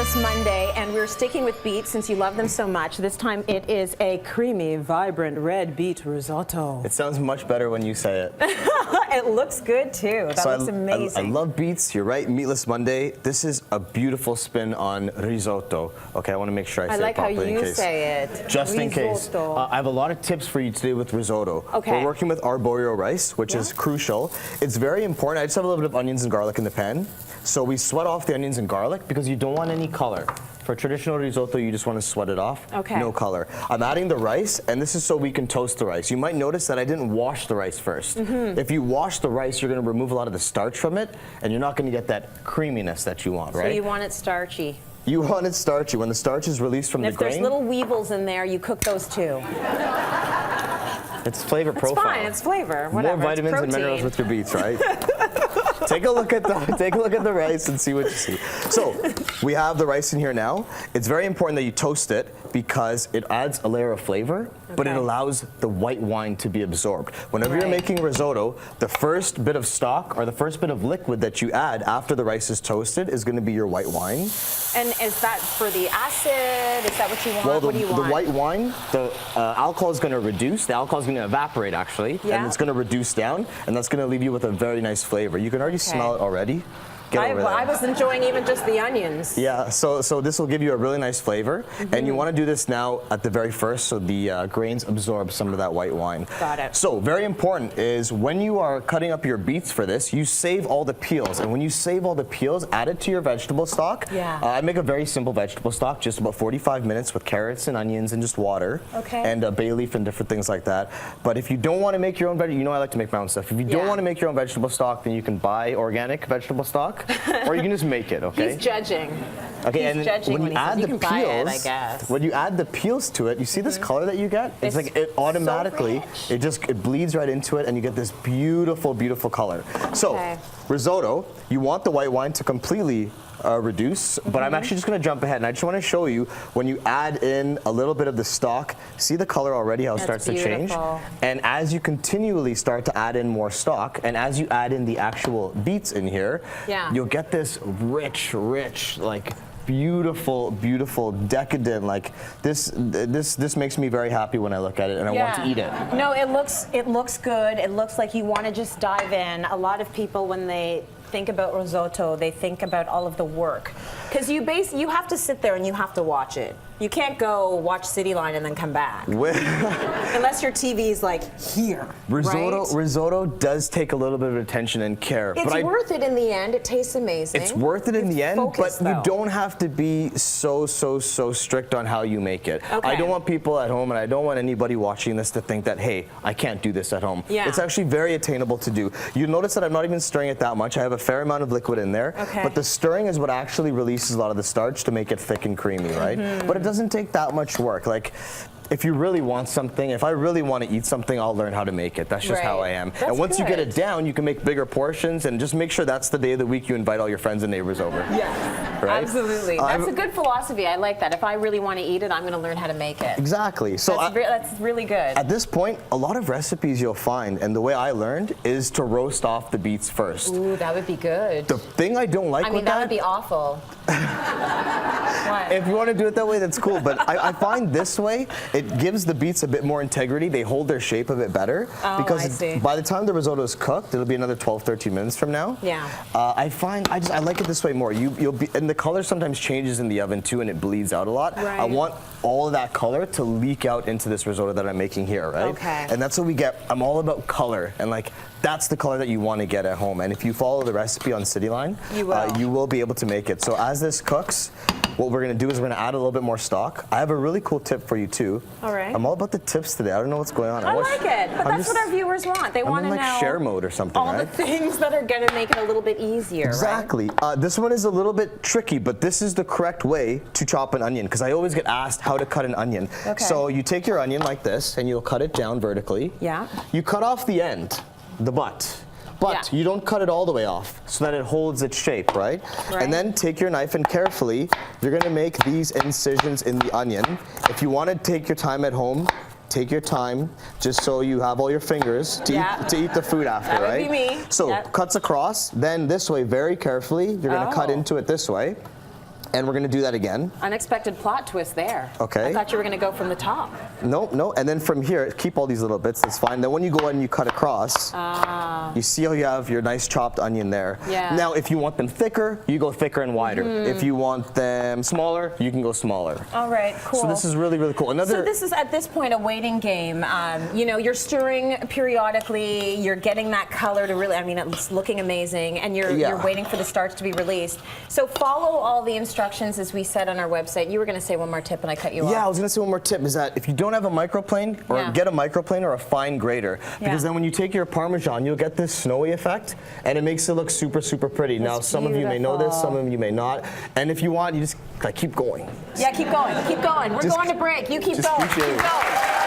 Meatless Monday, and we're sticking with beets since you love them so much. This time it is a creamy, vibrant red beet risotto. It sounds much better when you say it. It looks good too. That looks amazing. I love beets. You're right. Meatless Monday. This is a beautiful spin on risotto. Okay, I want to make sure I say it properly. I like how you say it. Just risotto. In case. I have a lot of tips for you today with risotto. Okay. We're working with arborio rice, which is crucial. It's very important. I just have a little bit of onions and garlic in the pan. So we sweat off the onions and garlic because you don't want any color. For traditional risotto, you just want to sweat it off. Okay. No color. I'm adding the rice, and this is so we can toast the rice. You might notice that I didn't wash the rice first. If you wash the rice, you're going to remove a lot of the starch from it, and you're not going to get that creaminess that you want, right? So you want it starchy. You want it starchy. When the starch is released from the grain. If there's little weevils in there, you cook those too. It's flavor profile. It's fine. It's flavor. Whatever. More vitamins and minerals with your beets, right? Take a look at the rice and see what you see. So we have the rice in here now. It's very important that you toast it because it adds a layer of flavor, but it allows the white wine to be absorbed. Whenever you're making risotto, the first bit of stock or the first bit of liquid that you add after the rice is toasted is going to be your white wine. And is that for the acid? Is that what you want? Well, what do you want? The white wine, the alcohol is going to reduce. The alcohol is going to evaporate, actually, and it's going to reduce down, and that's going to leave you with a very nice flavor. You can already smell it already. I was enjoying even just the onions. Yeah, so this will give you a really nice flavor, and you want to do this now at the very first so the grains absorb some of that white wine. Got it. So very important is when you are cutting up your beets for this, you save all the peels, and when you save all the peels, add it to your vegetable stock. Yeah. I make a very simple vegetable stock, just about 45 minutes with carrots and onions and just water. Okay. And bay leaf and different things like that. But if you don't want to make your own vegetable, you know I like to make my own stuff. If you don't want to make your own vegetable stock, then you can buy organic vegetable stock. Or you can just make it, okay? He's judging. Okay, He's judging when you add the peels, I guess. when you add the peels to it, you see this color that you get? It's like it automatically, so it bleeds right into it, and you get this beautiful, beautiful color. So, risotto, you want the white wine to completely reduce, but I'm actually just going to jump ahead, and I just want to show you when you add in a little bit of the stock, see the color already, how it starts to change? And as you continually start to add in more stock, and as you add in the actual beets in here, you'll get this rich, like beautiful, beautiful, decadent, like this makes me very happy when I look at it, and I want to eat it. No, it looks good. It looks like you want to just dive in. A lot of people, when they think about risotto, they think about all of the work, because you have to sit there and you have to watch it. You can't go watch Cityline and then come back. Unless your TV is like here. Risotto does take a little bit of attention and care. It's worth it in the end. It tastes amazing. It's worth it in the end, but you don't have to be so strict on how you make it. I don't want people at home, and I don't want anybody watching this to think that, hey, I can't do this at home. It's actually very attainable to do. You notice that I'm not even stirring it that much. I have a fair amount of liquid in there, but the stirring is what actually releases a lot of the starch to make it thick and creamy, right? But it doesn't take that much work. Like, if you really want something, if I really want to eat something, I'll learn how to make it. That's just how I am. And once you get it down, you can make bigger portions, and just make sure that's the day of the week you invite all your friends and neighbors over. Yes, right? absolutely. That's a good philosophy. I like that. If I really want to eat it, I'm going to learn how to make it. Exactly. So that's really good. At this point, a lot of recipes you'll find, and the way I learned is to roast off the beets first. Ooh, that would be good. The thing I don't like with that would be awful. If you want to do it that way, that's cool. But I find this way, it gives the beets a bit more integrity. They hold their shape a bit better. Because by the time the risotto is cooked, it'll be another 12, 13 minutes from now. Yeah. I find I like it this way more. And the color sometimes changes in the oven too, and it bleeds out a lot. Right. I want all of that color to leak out into this risotto that I'm making here, right? Okay. And that's what we get. I'm all about color, and like that's the color that you want to get at home. And if you follow the recipe on Cityline, you will be able to make it. So as this cooks, what we're going to do is we're going to add a little bit more stock. I have a really cool tip for you too. All right. I'm all about the tips today. I don't know what's going on. I like it, but that's what our viewers want. They want to know share mode or something, all the things that are going to make it a little bit easier. Exactly. This one is a little bit tricky, but this is the correct way to chop an onion, because I always get asked how to cut an onion. So you take your onion like this, and you'll cut it down vertically. Yeah. You cut off the end, the butt. But you don't cut it all the way off so that it holds its shape, right? And then take your knife and carefully, you're going to make these incisions in the onion. If you want to take your time at home, take your time, just so you have all your fingers to eat the food after, that would be me. So cuts across, then this way very carefully, you're going to cut into it this way. And we're gonna do that again. Unexpected plot twist there. Okay. I thought you were gonna go from the top. No, and then from here, keep all these little bits, that's fine. Then when you go ahead and you cut across, you see how you have your nice chopped onion there. Yeah. Now, if you want them thicker, you go thicker and wider. If you want them smaller, you can go smaller. All right, cool. So this is really, really cool. So this is, at this point, a waiting game. You know, you're stirring periodically, you're getting that color to really, I mean, it's looking amazing, and you're waiting for the starch to be released. So follow all the instructions as we said on our website. You were going to say one more tip and I cut you off. Yeah, I was going to say one more tip is that if you don't have a microplane, or get a microplane or a fine grater, because then when you take your Parmesan, you'll get this snowy effect, and it makes it look super, super pretty. Now, some of you may know this, some of you may not, and if you want, you just keep going. Yeah, keep going, keep going. We're going to break. You keep going, keep going.